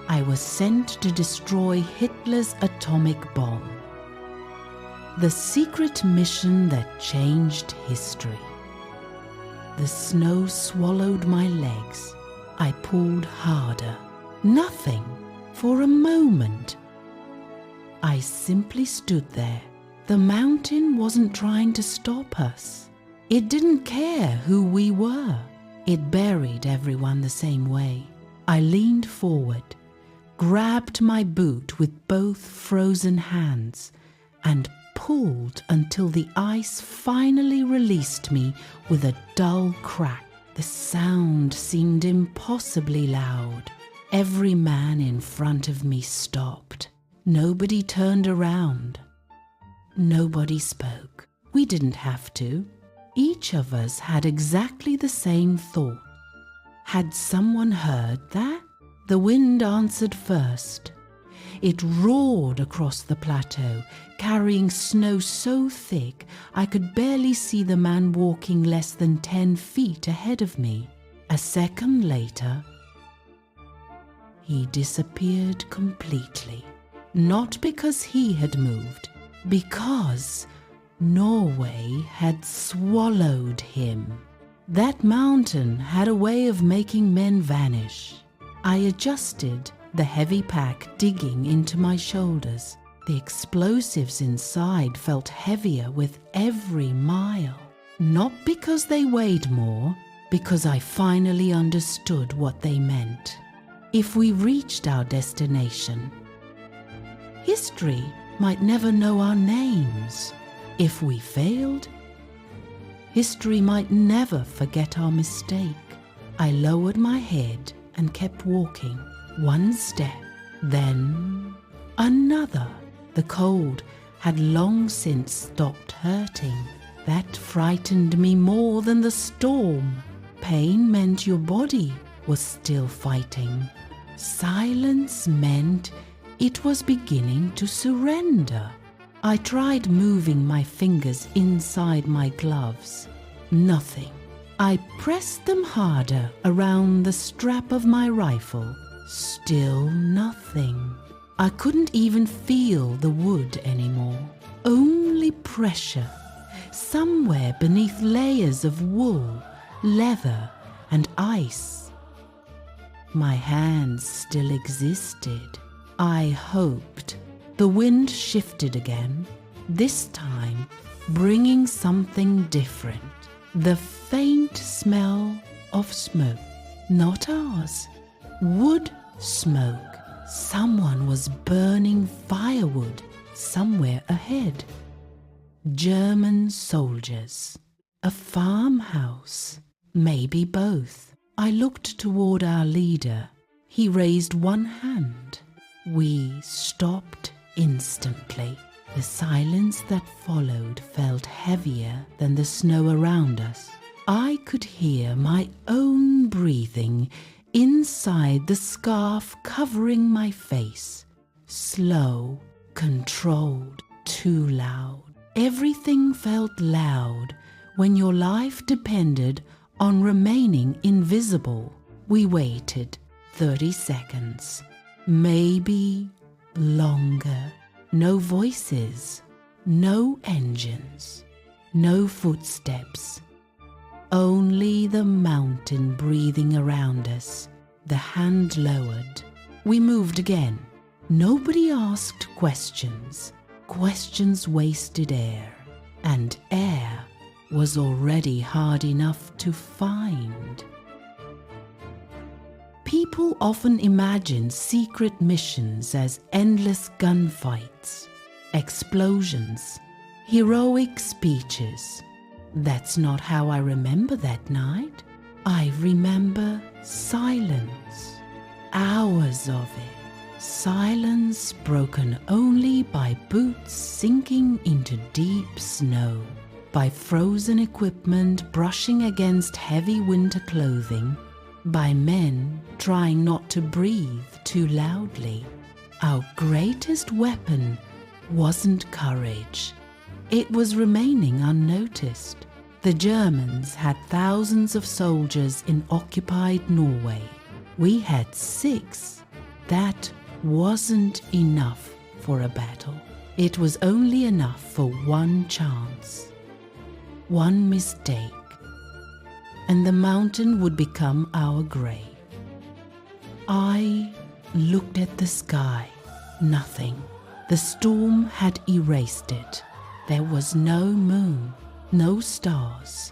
I was sent to destroy Hitler's atomic bomb. The secret mission that changed history. The snow swallowed my legs. I pulled harder. Nothing. For a moment. I simply stood there. The mountain wasn't trying to stop us. It didn't care who we were. It buried everyone the same way. I leaned forward, grabbed my boot with both frozen hands, and pulled until the ice finally released me with a dull crack. The sound seemed impossibly loud. Every man in front of me stopped. Nobody turned around. Nobody spoke. We didn't have to. Each of us had exactly the same thought. Had someone heard that? The wind answered first. It roared across the plateau, carrying snow so thick I could barely see the man walking less than 10 feet ahead of me. A second later, he disappeared completely. Not because he had moved, because Norway had swallowed him. That mountain had a way of making men vanish. I adjusted the heavy pack digging into my shoulders. The explosives inside felt heavier with every mile. Not because they weighed more, because I finally understood what they meant. If we reached our destination, history might never know our names. If we failed, history might never forget our mistake. I lowered my head and kept walking. One step, then another. The cold had long since stopped hurting. That frightened me more than the storm. Pain meant your body was still fighting. Silence meant it was beginning to surrender. I tried moving my fingers inside my gloves. Nothing. I pressed them harder around the strap of my rifle. Still nothing. I couldn't even feel the wood anymore. Only pressure. Somewhere beneath layers of wool, leather, and ice. My hands still existed. I hoped. The wind shifted again, this time bringing something different. The faint smell of smoke. Not ours. Wood smoke. Someone was burning firewood somewhere ahead. German soldiers. A farmhouse. Maybe both. I looked toward our leader. He raised one hand. We stopped instantly. The silence that followed felt heavier than the snow around us. I could hear my own breathing inside the scarf covering my face. Slow, controlled, too loud. Everything felt loud when your life depended on remaining invisible. We waited 30 seconds, maybe longer. No voices, no engines, no footsteps. Only the mountain breathing around us. The hand lowered. We moved again. Nobody asked questions. Questions wasted air. And air was already hard enough to find. People often imagine secret missions as endless gunfights, explosions, heroic speeches. That's not how I remember that night. I remember silence, hours of it. Silence broken only by boots sinking into deep snow, by frozen equipment brushing against heavy winter clothing, by men trying not to breathe too loudly. Our greatest weapon wasn't courage. It was remaining unnoticed. The Germans had thousands of soldiers in occupied Norway. We had 6. that wasn't enough for a battle. It was only enough for one chance, one mistake, and the mountain would become our grave. I looked at the sky. Nothing. The storm had erased it. There was no moon, no stars,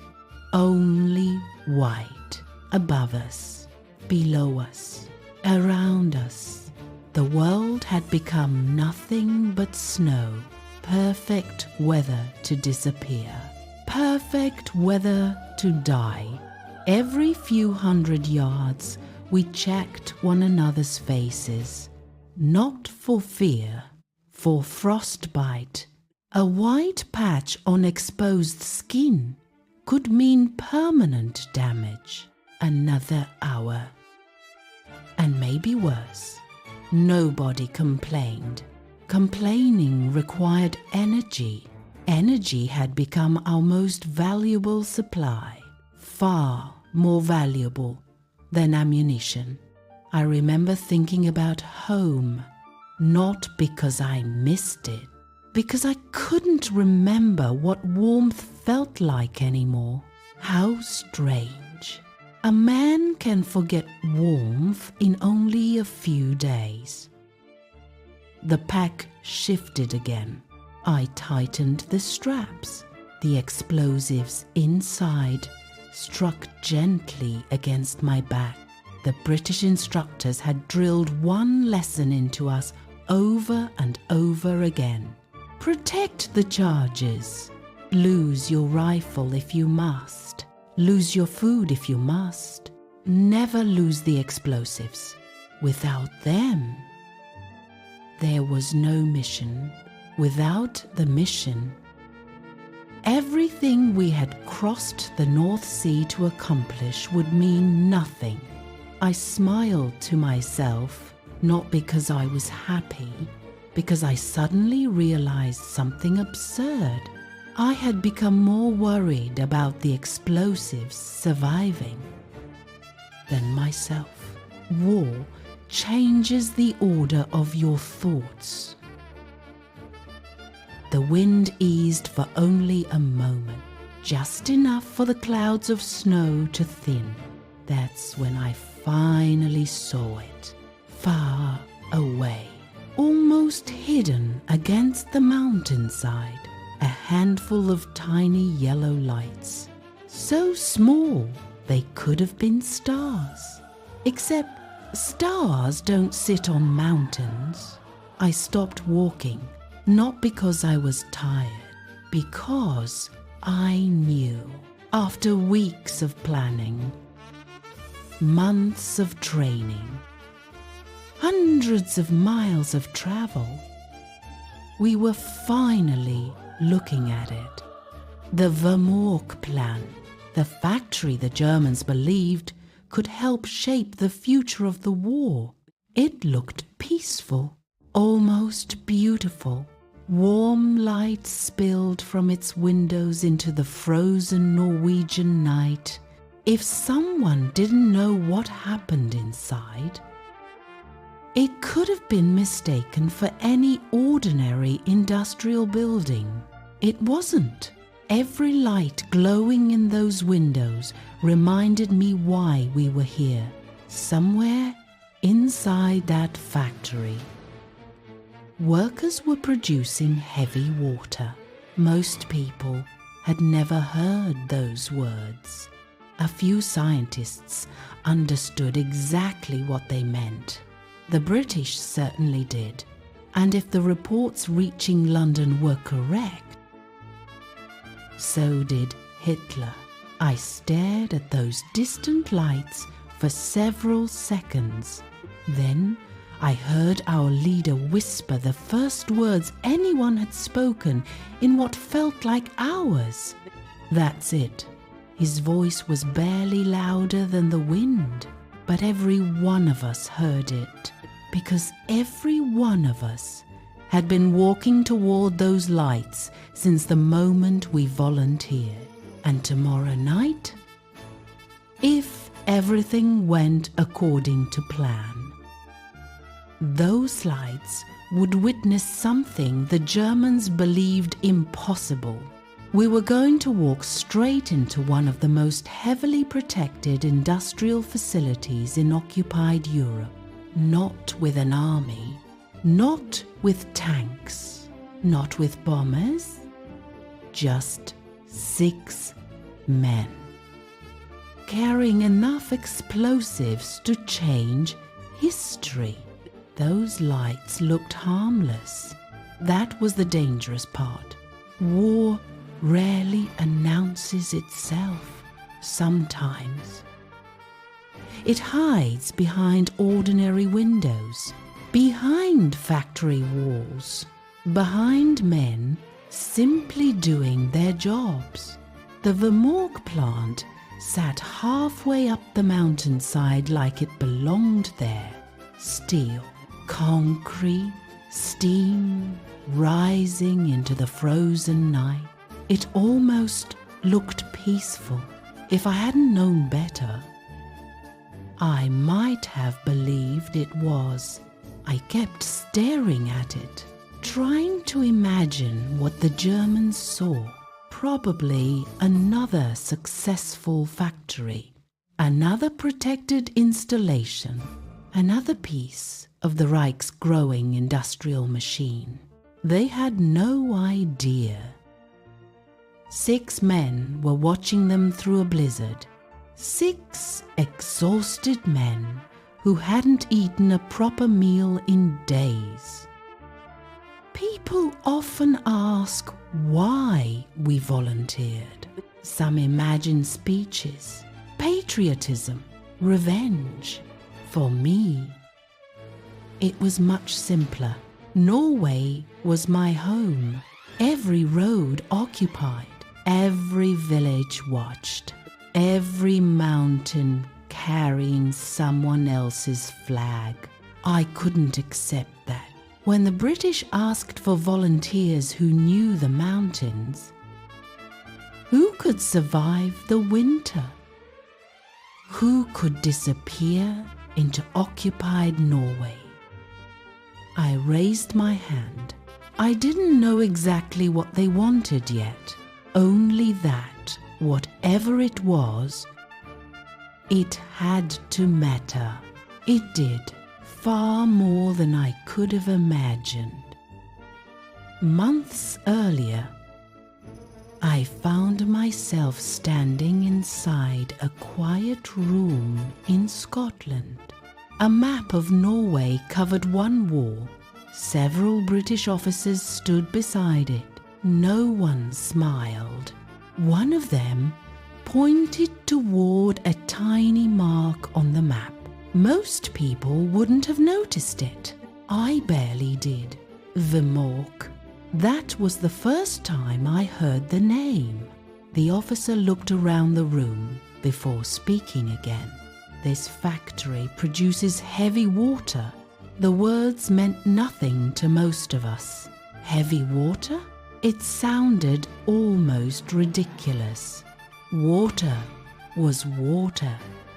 only white above us, below us, around us. The world had become nothing but snow, perfect weather to disappear, perfect weather to die. Every few hundred yards, we checked one another's faces, not for fear, for frostbite. A white patch on exposed skin could mean permanent damage. Another hour. And maybe worse. Nobody complained. Complaining required energy. Energy had become our most valuable supply, far more valuable than ammunition. I remember thinking about home, not because I missed it, because I couldn't remember what warmth felt like anymore. How strange. A man can forget warmth in only a few days. The pack shifted again. I tightened the straps. The explosives inside struck gently against my back. The British instructors had drilled one lesson into us over and over again. Protect the charges. Lose your rifle if you must. Lose your food if you must. Never lose the explosives. Without them, there was no mission. Without the mission, everything we had crossed the North Sea to accomplish would mean nothing. I smiled to myself, not because I was happy, because I suddenly realized something absurd. I had become more worried about the explosives surviving than myself. War changes the order of your thoughts. The wind eased for only a moment, just enough for the clouds of snow to thin. That's when I finally saw it, far away, almost hidden against the mountainside, a handful of tiny yellow lights, so small they could have been stars. Except stars don't sit on mountains. I stopped walking, not because I was tired, because I knew. After weeks of planning, months of training, hundreds of miles of travel, we were finally looking at it. The Vemork Plant, the factory the Germans believed could help shape the future of the war. It looked peaceful, almost beautiful. Warm light spilled from its windows into the frozen Norwegian night. If someone didn't know what happened inside, it could have been mistaken for any ordinary industrial building. It wasn't. Every light glowing in those windows reminded me why we were here, somewhere inside that factory. Workers were producing heavy water. Most people had never heard those words. A few scientists understood exactly what they meant. The British certainly did, and if the reports reaching London were correct, so did Hitler. I stared at those distant lights for several seconds. Then I heard our leader whisper the first words anyone had spoken in what felt like hours. That's it. His voice was barely louder than the wind, but every one of us heard it, because every one of us had been walking toward those lights since the moment we volunteered. And tomorrow night, if everything went according to plan, Those lights would witness something the Germans believed impossible. We were going to walk straight into one of the most heavily protected industrial facilities in occupied Europe. Not with an army, not with tanks, not with bombers, just 6 men, carrying enough explosives to change history. Those lights looked harmless. That was the dangerous part. War rarely announces itself. Sometimes it hides behind ordinary windows, behind factory walls, behind men simply doing their jobs. The Vemork plant sat halfway up the mountainside like it belonged there. Steel, concrete, steam rising into the frozen night. It almost looked peaceful. If I hadn't known better, I might have believed it was. I kept staring at it, trying to imagine what the Germans saw. Probably another successful factory, another protected installation, another piece of the Reich's growing industrial machine. They had no idea. 6 men were watching them through a blizzard. 6 exhausted men who hadn't eaten a proper meal in days. People often ask why we volunteered. Some imagine speeches, patriotism, revenge. For me, it was much simpler. Norway was my home. Every road occupied, every village watched, every mountain carrying someone else's flag. I couldn't accept that. When the British asked for volunteers who knew the mountains, who could survive the winter? Who could disappear into occupied Norway? I raised my hand. I didn't know exactly what they wanted yet, only that, whatever it was, it had to matter. It did, far more than I could have imagined. Months earlier, I found myself standing inside a quiet room in Scotland. A map of Norway covered one wall. Several British officers stood beside it. No one smiled. One of them pointed toward a tiny mark on the map. Most people wouldn't have noticed it. I barely did. Vemork. That was the first time I heard the name. The officer looked around the room before speaking again. This factory produces heavy water. The words meant nothing to most of us. Heavy water? It sounded almost ridiculous. Water was water,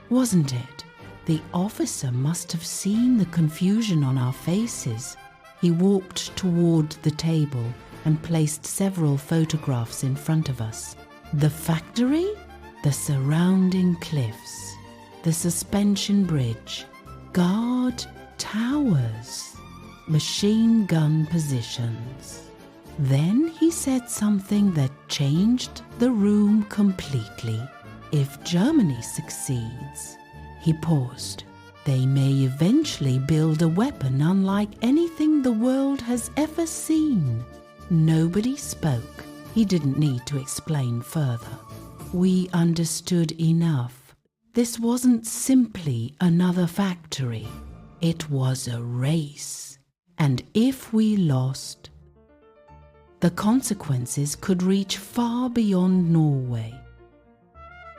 wasn't it? The officer must have seen the confusion on our faces. He walked toward the table and placed several photographs in front of us. The factory, the surrounding cliffs, the suspension bridge, guard towers, machine gun positions. Then he said something that changed the room completely. If Germany succeeds, he paused, they may eventually build a weapon unlike anything the world has ever seen. Nobody spoke. He didn't need to explain further. We understood enough. This wasn't simply another factory. It was a race. And if we lost, the consequences could reach far beyond Norway.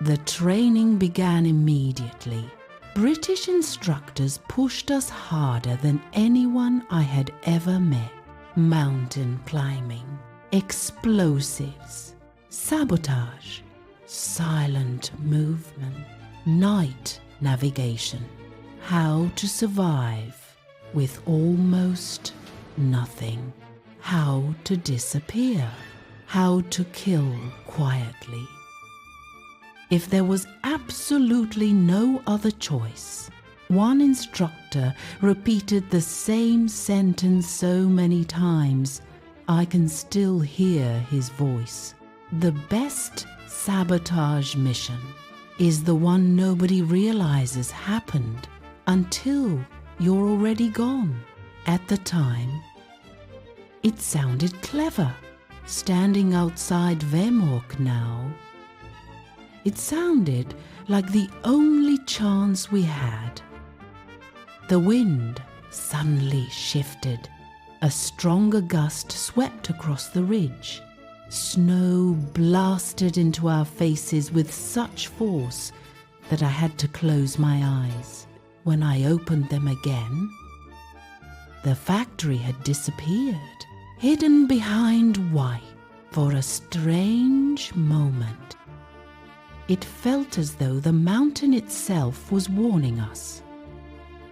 The training began immediately. British instructors pushed us harder than anyone I had ever met. Mountain climbing, explosives, sabotage, silent movement, night navigation, how to survive, with almost nothing. How to disappear, how to kill quietly. If there was absolutely no other choice, one instructor repeated the same sentence so many times, I can still hear his voice. The best sabotage mission is the one nobody realizes happened until you're already gone. At the time, it sounded clever. Standing outside Vemork now, it sounded like the only chance we had. The wind suddenly shifted. A stronger gust swept across the ridge. Snow blasted into our faces with such force that I had to close my eyes. When I opened them again, the factory had disappeared, hidden behind white. For a strange moment, it felt as though the mountain itself was warning us.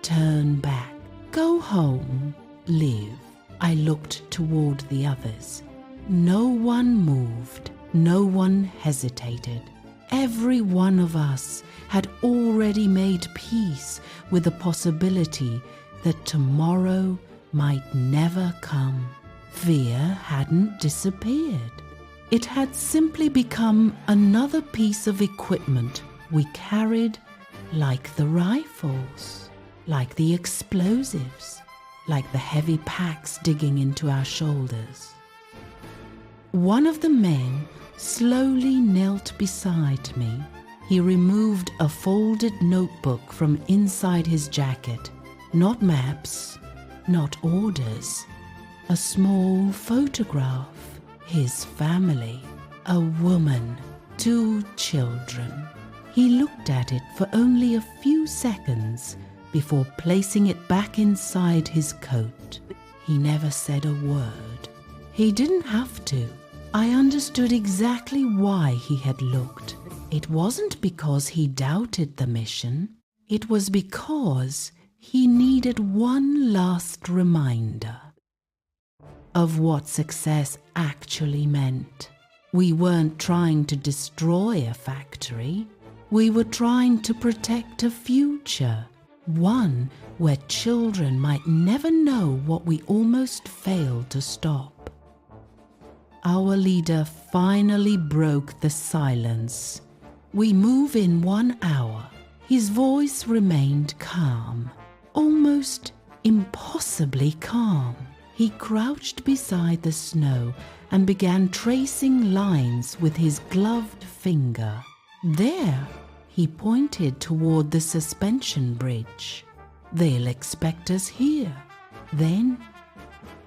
Turn back, go home, live. I looked toward the others. No one moved, no one hesitated. Every one of us had already made peace with the possibility that tomorrow might never come. Fear hadn't disappeared. It had simply become another piece of equipment we carried, like the rifles, like the explosives, like the heavy packs digging into our shoulders. One of the men slowly knelt beside me. He removed a folded notebook from inside his jacket. Not maps, not orders. A small photograph. His family. A woman. 2 children. He looked at it for only a few seconds before placing it back inside his coat. He never said a word. He didn't have to. I understood exactly why he had looked. It wasn't because he doubted the mission. It was because he needed one last reminder of what success actually meant. We weren't trying to destroy a factory. We were trying to protect a future, one where children might never know what we almost failed to stop. Our leader finally broke the silence. We move in 1 hour. His voice remained calm, almost impossibly calm. He crouched beside the snow and began tracing lines with his gloved finger. There, he pointed toward the suspension bridge. They'll expect us here. Then,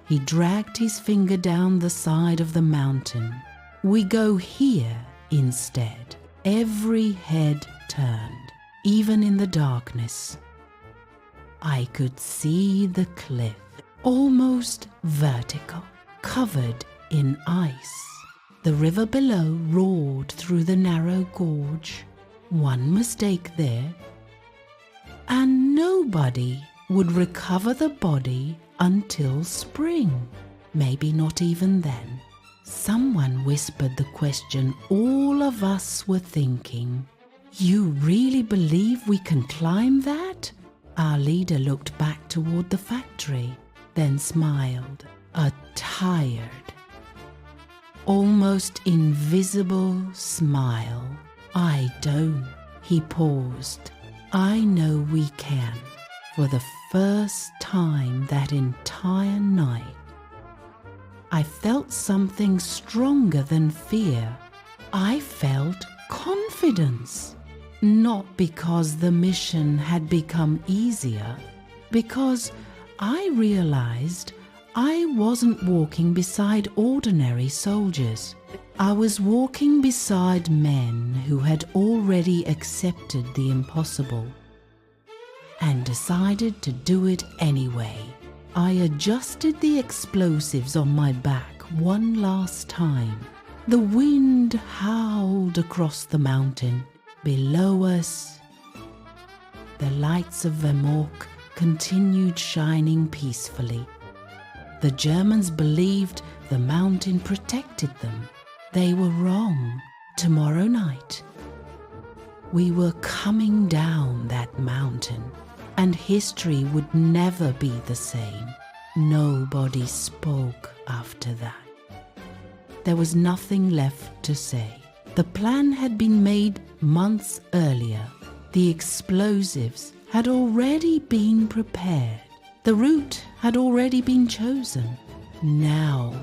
he dragged his finger down the side of the mountain. We go here instead. Every head turned, even in the darkness. I could see the cliff, almost vertical, covered in ice. The river below roared through the narrow gorge. One mistake there, and nobody would recover the body until spring. Maybe not even then. Someone whispered the question all of us were thinking. You really believe we can climb that? Our leader looked back toward the factory, then smiled. A tired, almost invisible smile. I don't. He paused. I know we can. For the first time that entire night, I felt something stronger than fear. I felt confidence. Not because the mission had become easier, because I realized I wasn't walking beside ordinary soldiers. I was walking beside men who had already accepted the impossible and decided to do it anyway. I adjusted the explosives on my back one last time. The wind howled across the mountain. Below us, the lights of Vemork continued shining peacefully. The Germans believed the mountain protected them. They were wrong. Tomorrow night, we were coming down that mountain, and history would never be the same. Nobody spoke after that. There was nothing left to say. The plan had been made months earlier. The explosives had already been prepared. The route had already been chosen. Now,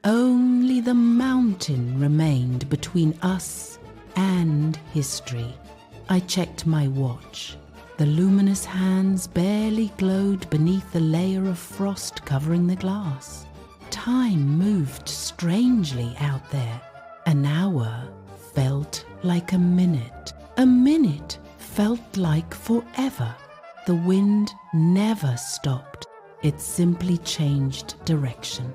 only the mountain remained between us and history. I checked my watch. The luminous hands barely glowed beneath the layer of frost covering the glass. Time moved strangely out there. An hour felt like a minute. A minute felt like forever. The wind never stopped. It simply changed direction.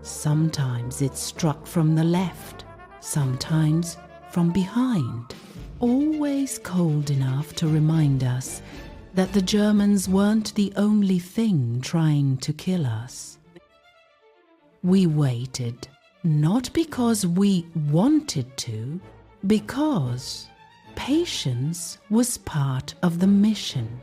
Sometimes it struck from the left, sometimes from behind. Always cold enough to remind us that the Germans weren't the only thing trying to kill us. We waited, not because we wanted to, because patience was part of the mission.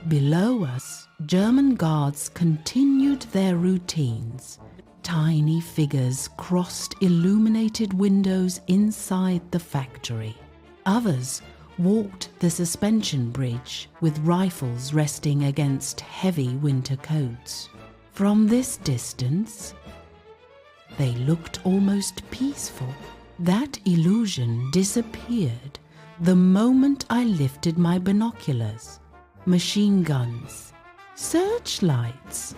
Below us, German guards continued their routines. Tiny figures crossed illuminated windows inside the factory. Others walked the suspension bridge with rifles resting against heavy winter coats. From this distance, they looked almost peaceful. That illusion disappeared the moment I lifted my binoculars. Machine guns, searchlights,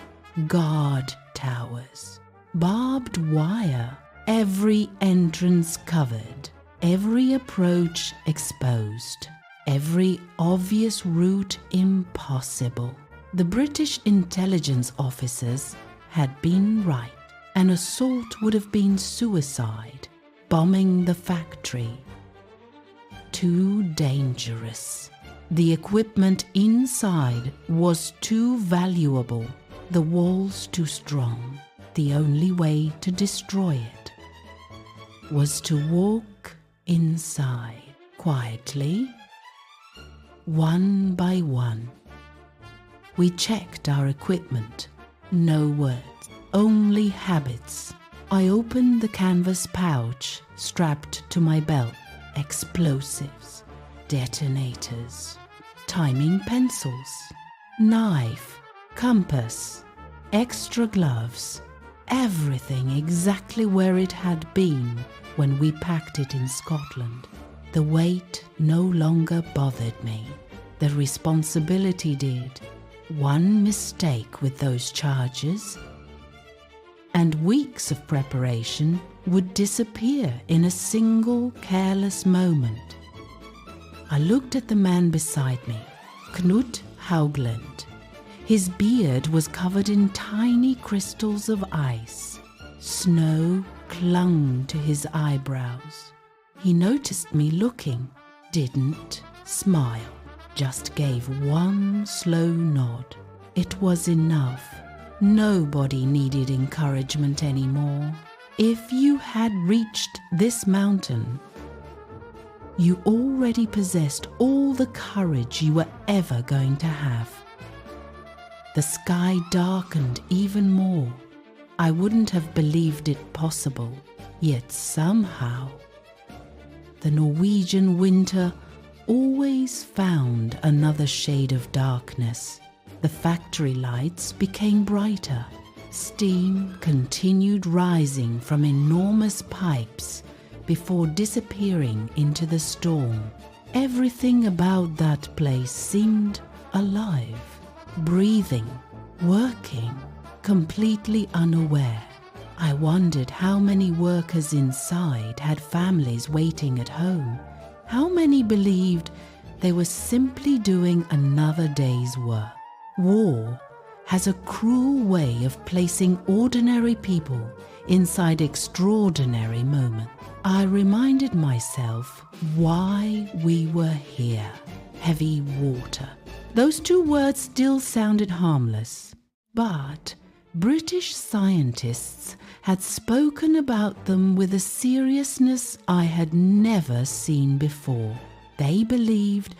guard towers, barbed wire, every entrance covered, every approach exposed, every obvious route impossible. The British intelligence officers had been right. An assault would have been suicide. Bombing the factory, too dangerous. The equipment inside was too valuable, the walls too strong. The only way to destroy it was to walk inside, quietly, one by one. We checked our equipment. No words, only habits. I opened the canvas pouch strapped to my belt. Explosives, detonators, timing pencils, knife, compass, extra gloves, everything exactly where it had been when we packed it in Scotland. The weight no longer bothered me. The responsibility did. One mistake with those charges, and weeks of preparation would disappear in a single careless moment. I looked at the man beside me, Knut Haugland. His beard was covered in tiny crystals of ice. Snow clung to his eyebrows. He noticed me looking, didn't smile, just gave one slow nod. It was enough. Nobody needed encouragement anymore. If you had reached this mountain, you already possessed all the courage you were ever going to have. The sky darkened even more. I wouldn't have believed it possible, yet somehow, the Norwegian winter always found another shade of darkness. The factory lights became brighter. Steam continued rising from enormous pipes before disappearing into the storm. Everything about that place seemed alive, breathing, working, completely unaware. I wondered how many workers inside had families waiting at home. How many believed they were simply doing another day's work. War has a cruel way of placing ordinary people inside extraordinary moments. I reminded myself why we were here. Heavy water, Those two words still sounded harmless, but British scientists had spoken about them with a seriousness I had never seen before. They believed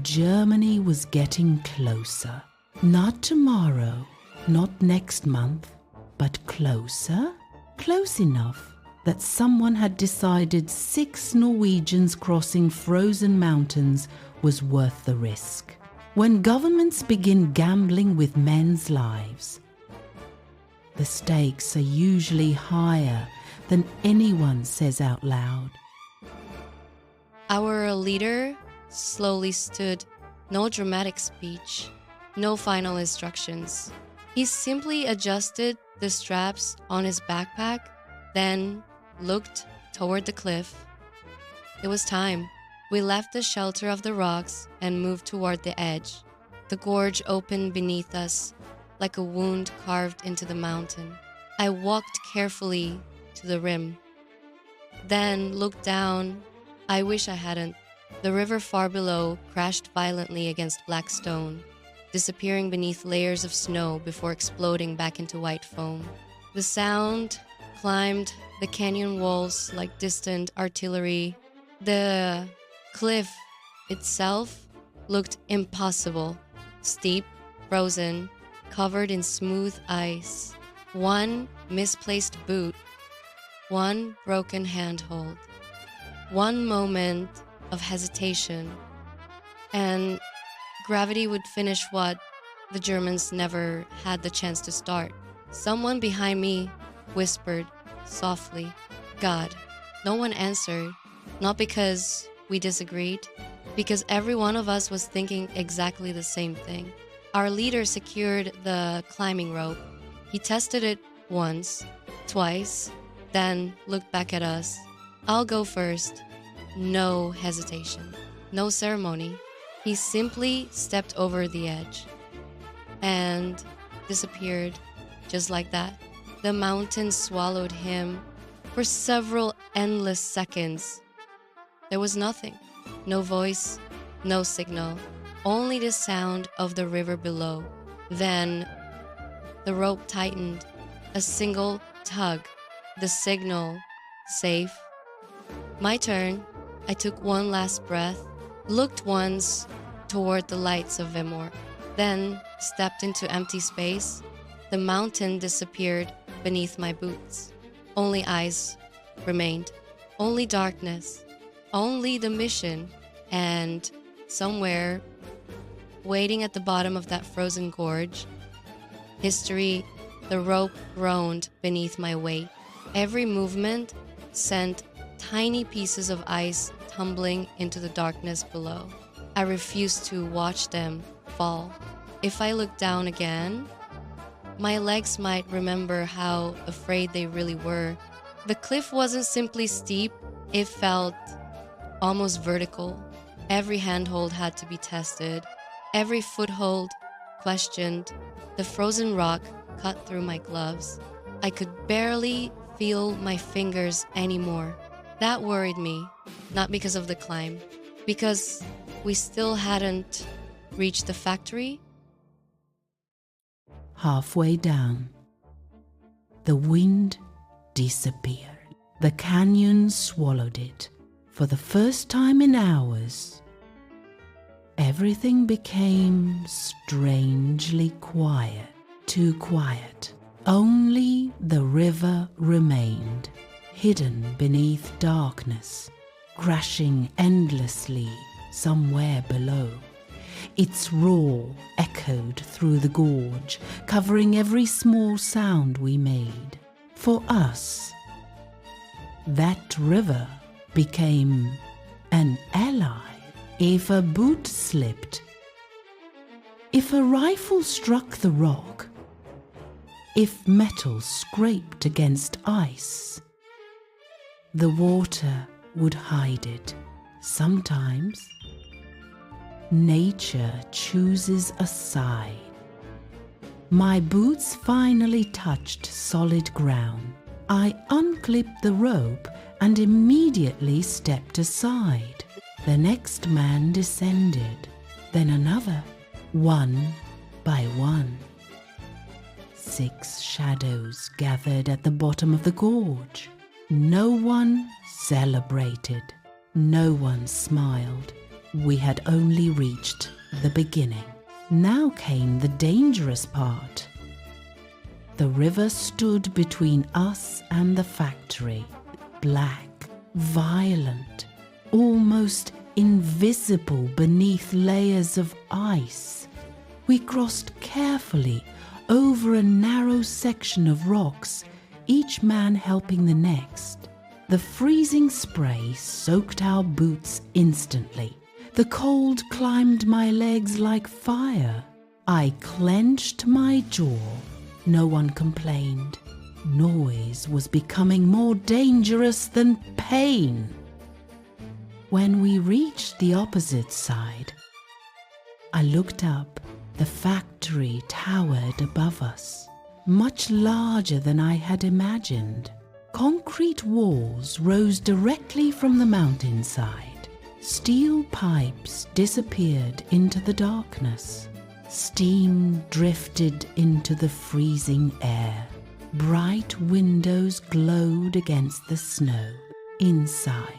Germany was getting closer. Not tomorrow, not next month, but closer? Close enough that someone had decided 6 Norwegians crossing frozen mountains was worth the risk. When governments begin gambling with men's lives, the stakes are usually higher than anyone says out loud. Our leader slowly stood, no dramatic speech, no final instructions. He simply adjusted the straps on his backpack, then looked toward the cliff. It was time. We left the shelter of the rocks and moved toward the edge. The gorge opened beneath us, like a wound carved into the mountain. I walked carefully to the rim, then looked down. I wish I hadn't. The river far below crashed violently against black stone, disappearing beneath layers of snow before exploding back into white foam. The sound climbed the canyon walls like distant artillery. The cliff itself looked impossible, steep, frozen, covered in smooth ice. One misplaced boot, one broken handhold, one moment of hesitation, and gravity would finish what the Germans never had the chance to start. Someone behind me whispered softly, "God." No one answered, not because we disagreed, because every one of us was thinking exactly the same thing. Our leader secured the climbing rope. He tested it once, twice, then looked back at us. "I'll go first." No hesitation, no ceremony. He simply stepped over the edge and disappeared just like that. The mountain swallowed him for several endless seconds. There was nothing, no voice, no signal, only the sound of the river below. Then the rope tightened, a single tug, the signal, safe. My turn. I took one last breath, looked once toward the lights of Vemork, then stepped into empty space. The mountain disappeared beneath my boots. Only eyes remained, only darkness, only the mission, and somewhere, waiting at the bottom of that frozen gorge, history. The rope groaned beneath my weight. Every movement sent tiny pieces of ice tumbling into the darkness below. I refused to watch them fall. If I looked down again, my legs might remember how afraid they really were. The cliff wasn't simply steep, it felt almost vertical. Every handhold had to be tested, every foothold questioned. The frozen rock cut through my gloves. I could barely feel my fingers anymore. That worried me, not because of the climb, because we still hadn't reached the factory. Halfway down, the wind disappeared. The canyon swallowed it. For the first time in hours, everything became strangely quiet. Too quiet. Only the river remained, hidden beneath darkness, crashing endlessly somewhere below. Its roar echoed through the gorge, covering every small sound we made. For us, that river became an ally. If a boot slipped, if a rifle struck the rock, if metal scraped against ice, the water would hide it. Sometimes, nature chooses a side. My boots finally touched solid ground. I unclipped the rope and immediately stepped aside. The next man descended, then another. one by one. 6 shadows gathered at the bottom of the gorge. No one celebrated. No one smiled. We had only reached the beginning. Now came the dangerous part. The river stood between us and the factory, black, violent, almost invisible beneath layers of ice. We crossed carefully over a narrow section of rocks, each man helping the next. The freezing spray soaked our boots instantly. The cold climbed my legs like fire. I clenched my jaw. No one complained. Noise was becoming more dangerous than pain. When we reached the opposite side, I looked up. The factory towered above us, much larger than I had imagined. Concrete walls rose directly from the mountainside. Steel pipes disappeared into the darkness. Steam drifted into the freezing air. Bright windows glowed against the snow. Inside,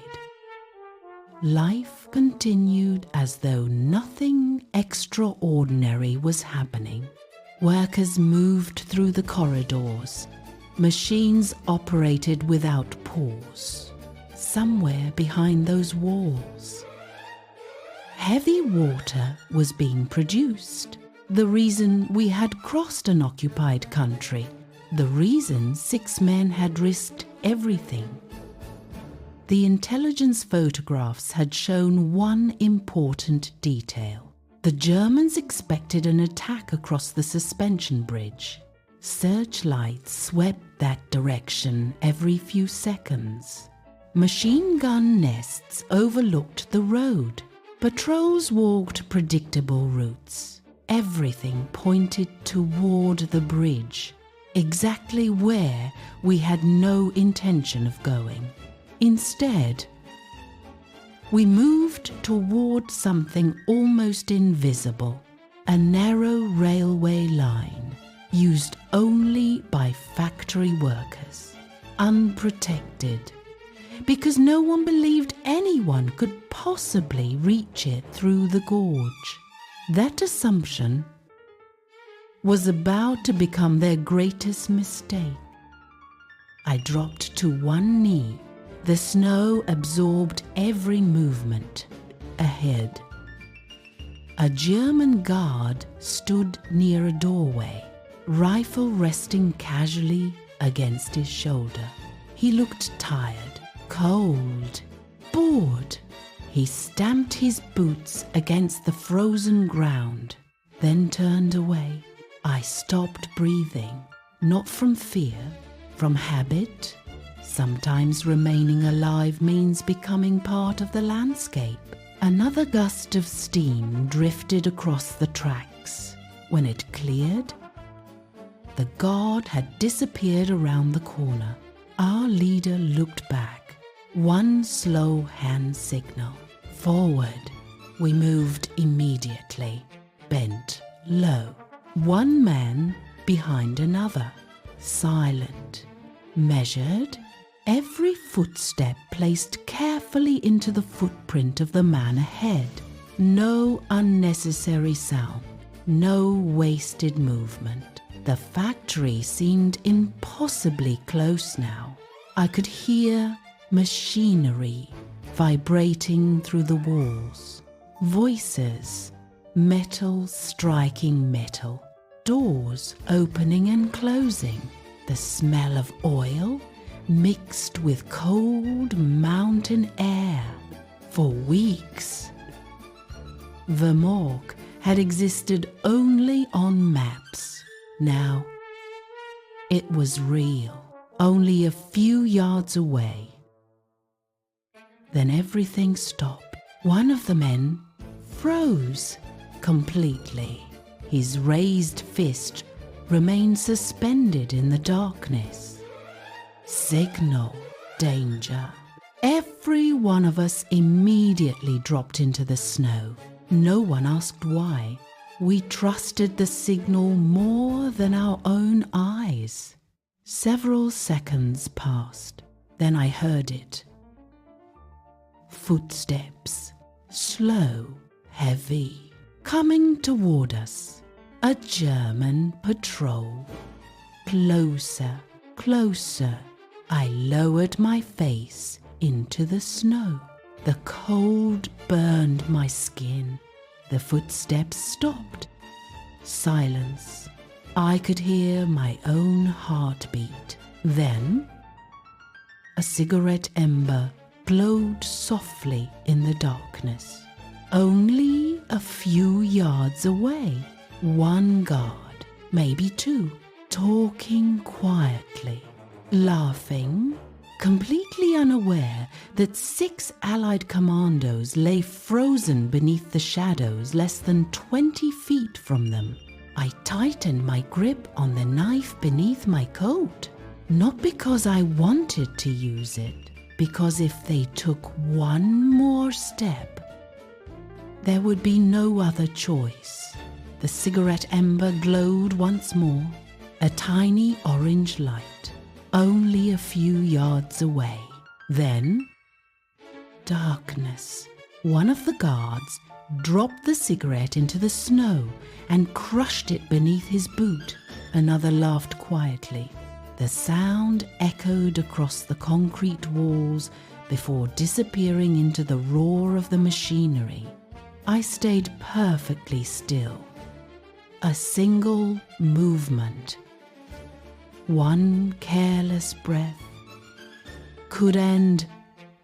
life continued as though nothing extraordinary was happening. Workers moved through the corridors. Machines operated without pause. Somewhere behind those walls, heavy water was being produced. The reason we had crossed an occupied country. The reason 6 men had risked everything. The intelligence photographs had shown one important detail. The Germans expected an attack across the suspension bridge. Searchlights swept that direction every few seconds. Machine gun nests overlooked the road. Patrols walked predictable routes. Everything pointed toward the bridge, exactly where we had no intention of going. Instead, we moved toward something almost invisible, a narrow railway line used only by factory workers, unprotected, because no one believed anyone could possibly reach it through the gorge. That assumption was about to become their greatest mistake. I dropped to one knee. The snow absorbed every movement. Ahead, a German guard stood near a doorway, rifle resting casually against his shoulder. He looked tired, cold, bored. He stamped his boots against the frozen ground, then turned away. I stopped breathing, not from fear, from habit. Sometimes remaining alive means becoming part of the landscape. Another gust of steam drifted across the tracks. When it cleared, the guard had disappeared around the corner. Our leader looked back. One slow hand signal. Forward. We moved immediately, bent low. One man behind another, silent, measured. Every footstep placed carefully into the footprint of the man ahead. No unnecessary sound, no wasted movement. The factory seemed impossibly close now. I could hear machinery vibrating through the walls, voices, metal striking metal, doors opening and closing, the smell of oil mixed with cold mountain air. For weeks, Vemork had existed only on maps. Now, it was real, only a few yards away. Then everything stopped. One of the men froze completely. His raised fist remained suspended in the darkness. Signal, danger. Every one of us immediately dropped into the snow. No one asked why. We trusted the signal more than our own eyes. Several seconds passed. Then I heard it. Footsteps, slow, heavy, coming toward us. A German patrol. Closer, closer. I lowered my face into the snow. The cold burned my skin. The footsteps stopped. Silence. I could hear my own heartbeat. Then, a cigarette ember glowed softly in the darkness. Only a few yards away, one guard, maybe two, talking quietly, laughing, completely unaware that 6 Allied commandos lay frozen beneath the shadows less than 20 feet from them. I tightened my grip on the knife beneath my coat, not because I wanted to use it, because if they took one more step, there would be no other choice. The cigarette ember glowed once more, a tiny orange light, only a few yards away. Then, darkness. One of the guards dropped the cigarette into the snow and crushed it beneath his boot. Another laughed quietly. The sound echoed across the concrete walls before disappearing into the roar of the machinery. I stayed perfectly still. A single movement, one careless breath, could end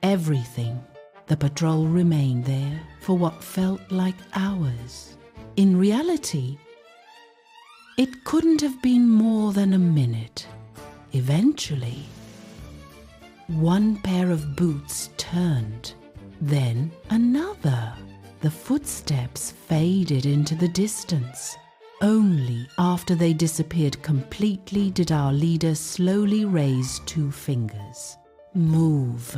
everything. The patrol remained there for what felt like hours. In reality, it couldn't have been more than a minute. Eventually, one pair of boots turned, then another. The footsteps faded into the distance. Only after they disappeared completely did our leader slowly raise 2 fingers. Move.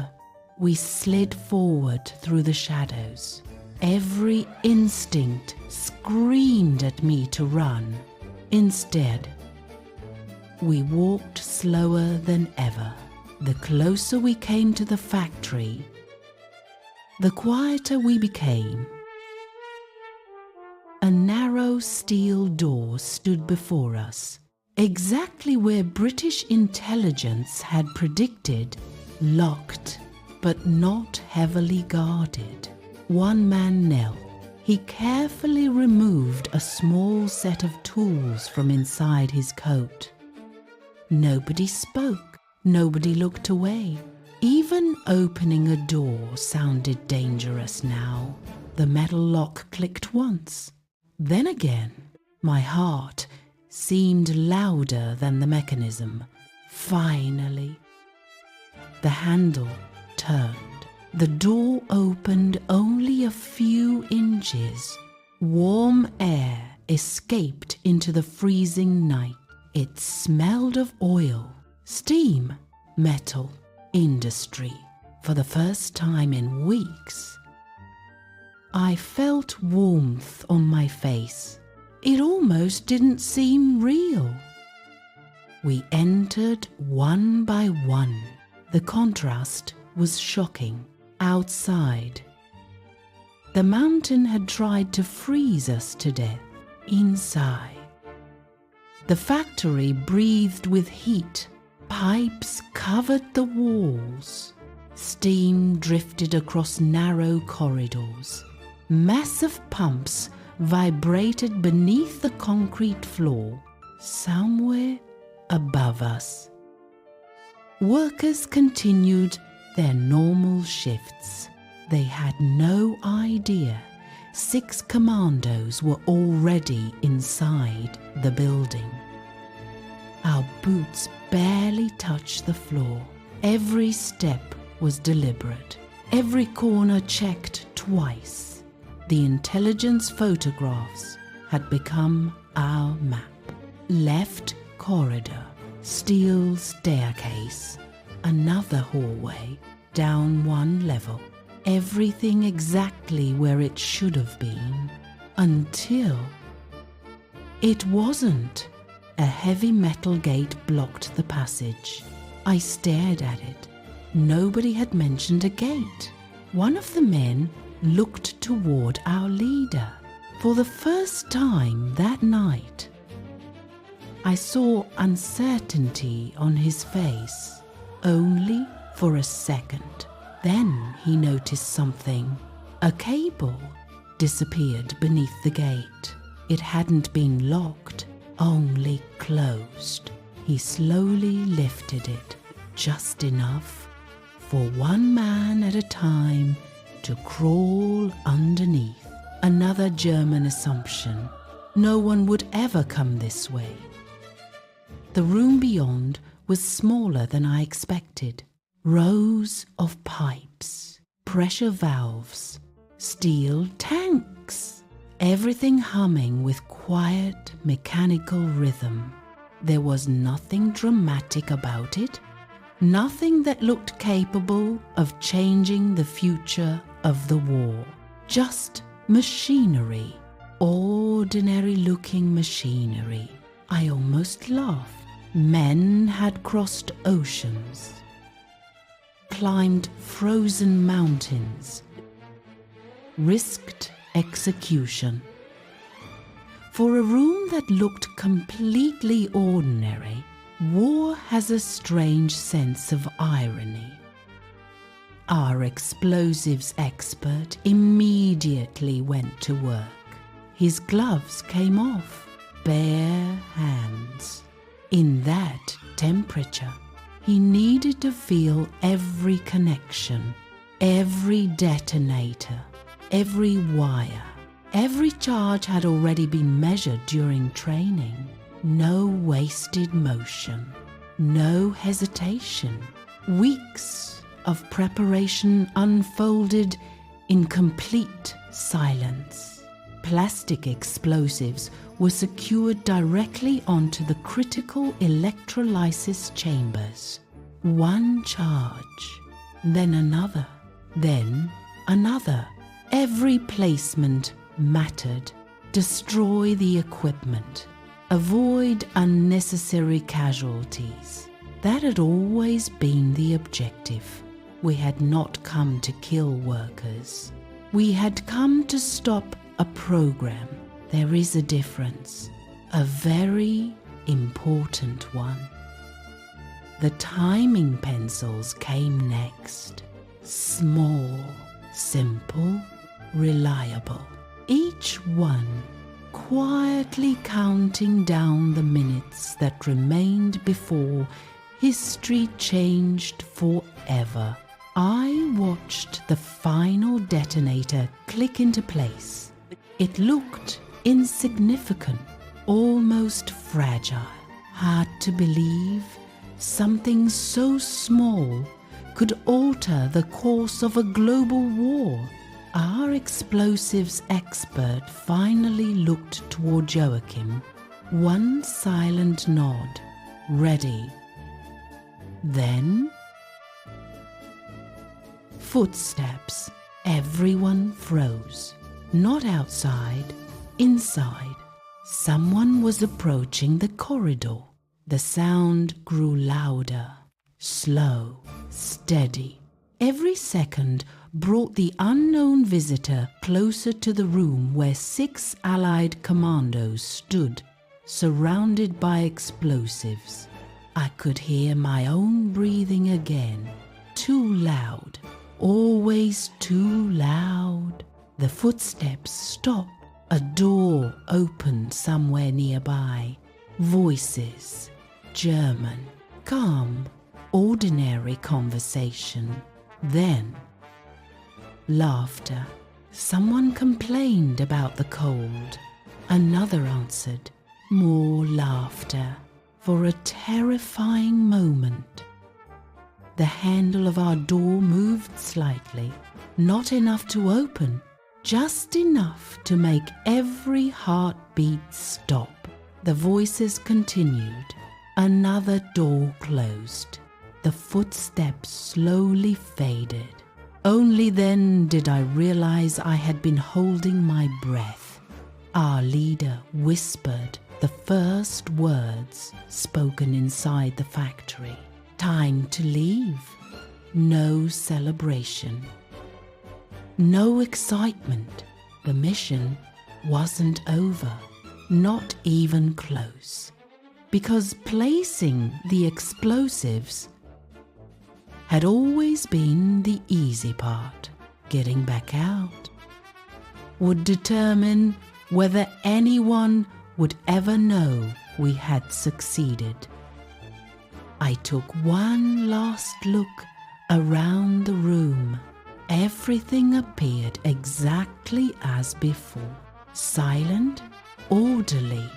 We slid forward through the shadows. Every instinct screamed at me to run. Instead, we walked slower than ever. The closer we came to the factory, the quieter we became. A narrow steel door stood before us, exactly where British intelligence had predicted, locked, but not heavily guarded. One man knelt. He carefully removed a small set of tools from inside his coat. Nobody spoke. Nobody looked away. Even opening a door sounded dangerous now. The metal lock clicked once. Then again, my heart seemed louder than the mechanism. Finally, the handle turned. The door opened only a few inches. Warm air escaped into the freezing night. It smelled of oil, steam, metal, industry. For the first time in weeks, I felt warmth on my face. It almost didn't seem real. We entered one by one. The contrast was shocking. Outside, the mountain had tried to freeze us to death. Inside, the factory breathed with heat. Pipes covered the walls. Steam drifted across narrow corridors. Massive pumps vibrated beneath the concrete floor, somewhere above us. Workers continued their normal shifts. They had no idea 6 commandos were already inside the building. Our boots barely touched the floor. Every step was deliberate. Every corner checked twice. The intelligence photographs had become our map. Left corridor, steel staircase, another hallway, down 1 level. Everything exactly where it should have been, until It wasn't. A heavy metal gate blocked the passage. I stared at it. Nobody had mentioned a gate. One of the men looked toward our leader. For the first time that night, I saw uncertainty on his face, only for a second. Then he noticed something. A cable disappeared beneath the gate. It hadn't been locked, only closed. He slowly lifted it, just enough for one man at a time to crawl underneath. Another German assumption. No one would ever come this way. The room beyond was smaller than I expected. Rows of pipes, pressure valves, steel tanks, everything humming with quiet mechanical rhythm. There was nothing dramatic about it, nothing that looked capable of changing the future of the war. Just machinery, ordinary-looking machinery. I almost laughed. Men had crossed oceans, climbed frozen mountains, risked execution. For a room that looked completely ordinary, war has a strange sense of irony. Our explosives expert immediately went to work. His gloves came off, bare hands. In that temperature, he needed to feel every connection, every detonator, every wire. Every charge had already been measured during training. No wasted motion, no hesitation. Weeks of preparation unfolded in complete silence. Plastic explosives were secured directly onto the critical electrolysis chambers. One charge, then another, then another. Every placement mattered. Destroy the equipment. Avoid unnecessary casualties. That had always been the objective. We had not come to kill workers. We had come to stop a program. There is a difference, a very important one. The timing pencils came next. Small, simple, reliable. Each one quietly counting down the minutes that remained before history changed forever. I watched the final detonator click into place. It looked insignificant, almost fragile. Hard to believe something so small could alter the course of a global war. Our explosives expert finally looked toward Joachim. One silent nod. Ready. Then footsteps. Everyone froze. Not outside, inside. Someone was approaching the corridor. The sound grew louder, slow, steady. Every second brought the unknown visitor closer to the room where 6 Allied commandos stood, surrounded by explosives. I could hear my own breathing again. Too loud, always too loud. The footsteps stopped. A door opened somewhere nearby. Voices, German, calm, ordinary conversation. Then laughter. Someone complained about the cold. Another answered. More laughter. For a terrifying moment, the handle of our door moved slightly. Not enough to open, just enough to make every heartbeat stop. The voices continued. Another door closed. The footsteps slowly faded. Only then did I realize I had been holding my breath. Our leader whispered, the first words spoken inside the factory. Time to leave. No celebration. No excitement. The mission wasn't over, not even close, because placing the explosives had always been the easy part. Getting back out would determine whether anyone would ever know we had succeeded. I took one last look around the room. Everything appeared exactly as before. Silent, orderly,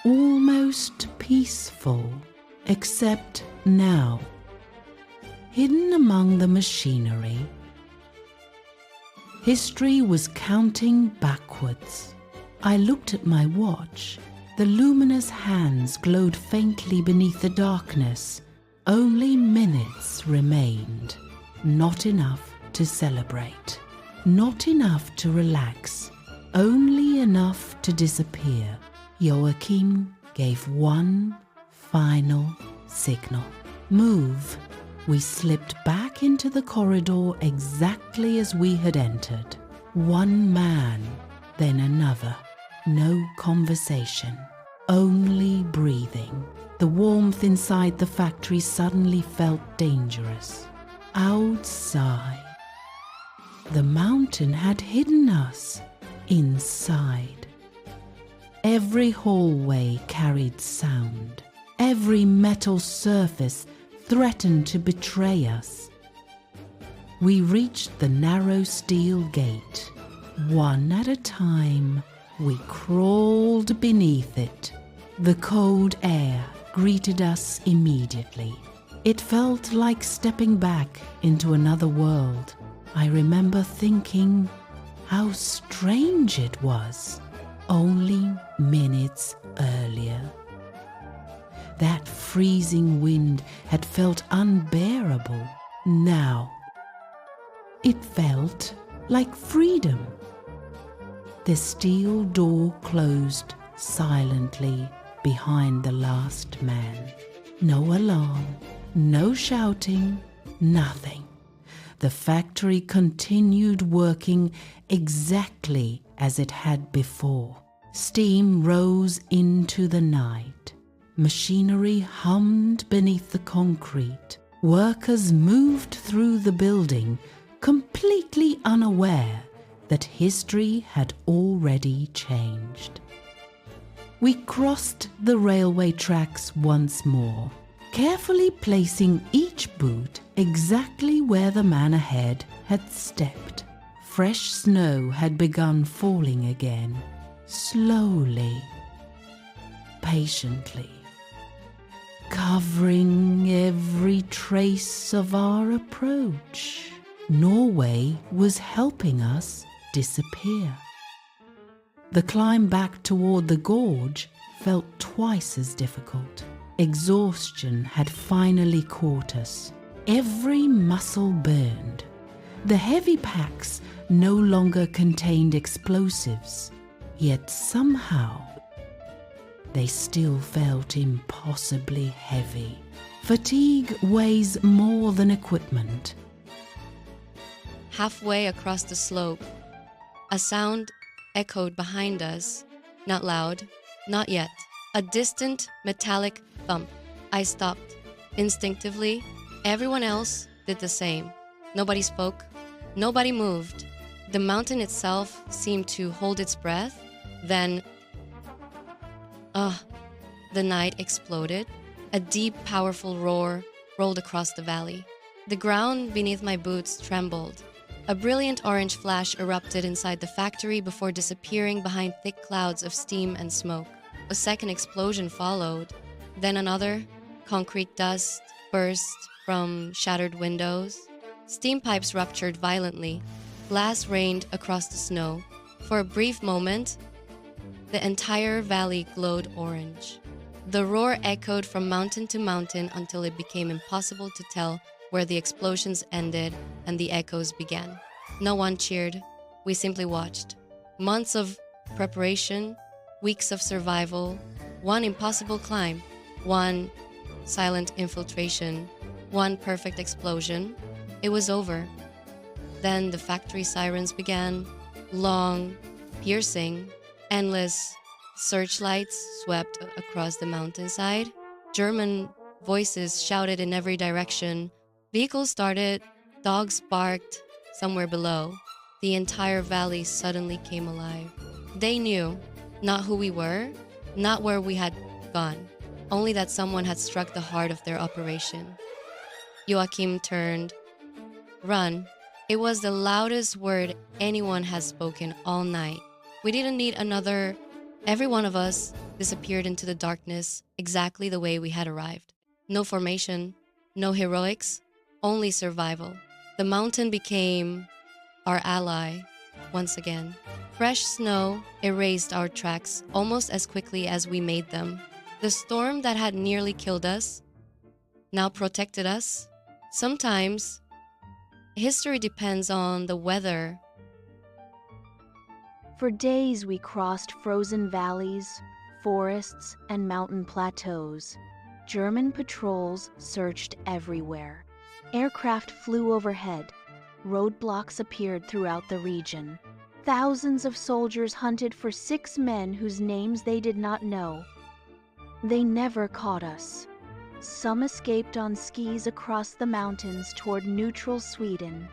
almost peaceful, except now, hidden among the machinery, history was counting backwards. I looked at my watch. The luminous hands glowed faintly beneath the darkness. Only minutes remained. Not enough to celebrate. Not enough to relax. Only enough to disappear. Joachim gave one final signal. Move. We slipped back into the corridor exactly as we had entered. One man, then another. No conversation, only breathing. The warmth inside the factory suddenly felt dangerous. Outside, the mountain had hidden us. Inside, every hallway carried sound. Every metal surface threatened to betray us. We reached the narrow steel gate. One at a time, we crawled beneath it. The cold air greeted us immediately. It felt like stepping back into another world. I remember thinking how strange it was only minutes earlier. That freezing wind had felt unbearable. Now, it felt like freedom. The steel door closed silently behind the last man. No alarm, no shouting, nothing. The factory continued working exactly as it had before. Steam rose into the night. Machinery hummed beneath the concrete. Workers moved through the building, completely unaware that history had already changed. We crossed the railway tracks once more, carefully placing each boot exactly where the man ahead had stepped. Fresh snow had begun falling again, slowly, patiently, covering every trace of our approach. Norway was helping us disappear. The climb back toward the gorge felt twice as difficult. Exhaustion had finally caught us. Every muscle burned. The heavy packs no longer contained explosives, yet somehow they still felt impossibly heavy. Fatigue weighs more than equipment. Halfway across the slope, a sound echoed behind us. Not loud, not yet. A distant metallic thump. I stopped. Instinctively, everyone else did the same. Nobody spoke. Nobody moved. The mountain itself seemed to hold its breath. Then, the night exploded. A deep, powerful roar rolled across the valley. The ground beneath my boots trembled. A brilliant orange flash erupted inside the factory before disappearing behind thick clouds of steam and smoke. A second explosion followed. Then another. Concrete dust burst from shattered windows. Steam pipes ruptured violently. Glass rained across the snow. For a brief moment, the entire valley glowed orange. The roar echoed from mountain to mountain until it became impossible to tell where the explosions ended and the echoes began. No one cheered. We simply watched. Months of preparation, weeks of survival, one impossible climb, one silent infiltration, one perfect explosion, it was over. Then the factory sirens began, long, piercing, endless searchlights swept across the mountainside. German voices shouted in every direction. Vehicles started, dogs barked somewhere below. The entire valley suddenly came alive. They knew not who we were, not where we had gone, only that someone had struck the heart of their operation. Joachim turned. Run. It was the loudest word anyone had spoken all night. We didn't need another. Every one of us disappeared into the darkness exactly the way we had arrived. No formation, no heroics, only survival. The mountain became our ally once again. Fresh snow erased our tracks almost as quickly as we made them. The storm that had nearly killed us now protected us. Sometimes history depends on the weather. For days we crossed frozen valleys, forests, and mountain plateaus. German patrols searched everywhere. Aircraft flew overhead. Roadblocks appeared throughout the region. Thousands of soldiers hunted for 6 men whose names they did not know. They never caught us. Some escaped on skis across the mountains toward neutral Sweden.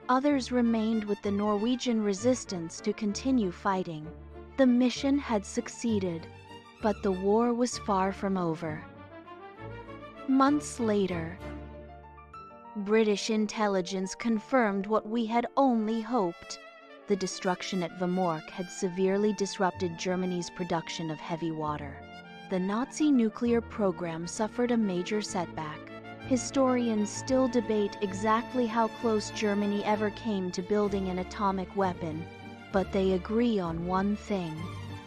Others remained with the Norwegian resistance to continue fighting. The mission had succeeded, but the war was far from over. Months later, British intelligence confirmed what we had only hoped. The destruction at Vemork had severely disrupted Germany's production of heavy water. The Nazi nuclear program suffered a major setback. Historians still debate exactly how close Germany ever came to building an atomic weapon, but they agree on one thing.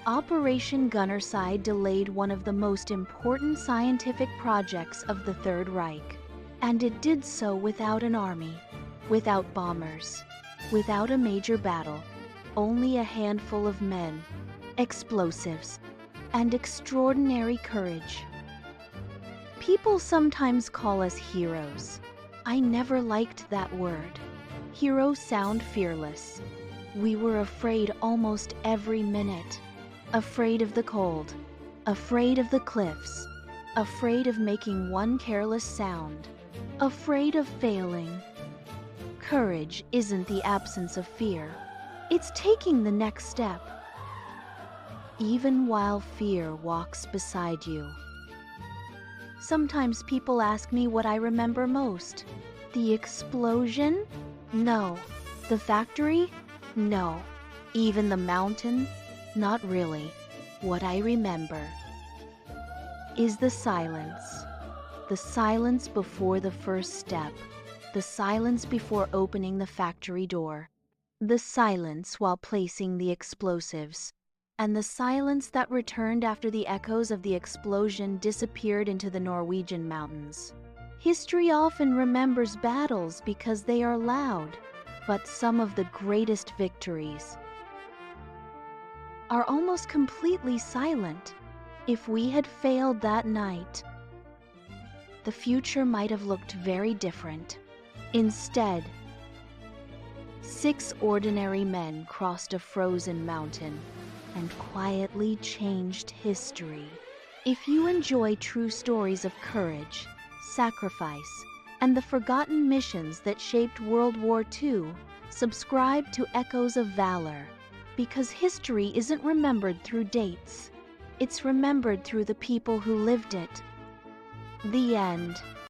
Operation Gunnerside delayed one of the most important scientific projects of the Third Reich. And it did so without an army, without bombers, without a major battle, only a handful of men, explosives, and extraordinary courage. People sometimes call us heroes. I never liked that word. Heroes sound fearless. We were afraid almost every minute. Afraid of the cold, afraid of the cliffs, afraid of making one careless sound, afraid of failing. Courage isn't the absence of fear. It's taking the next step, even while fear walks beside you. Sometimes people ask me what I remember most. The explosion? No. The factory? No. Even the mountain? Not really. What I remember is the silence. The silence before the first step. The silence before opening the factory door. The silence while placing the explosives. And the silence that returned after the echoes of the explosion disappeared into the Norwegian mountains. History often remembers battles because they are loud, but some of the greatest victories are almost completely silent. If we had failed that night, the future might have looked very different. Instead, 6 ordinary men crossed a frozen mountain and quietly changed history. If you enjoy true stories of courage, sacrifice, and the forgotten missions that shaped World War II, subscribe to Echoes of Valor, because history isn't remembered through dates. It's remembered through the people who lived it. The end.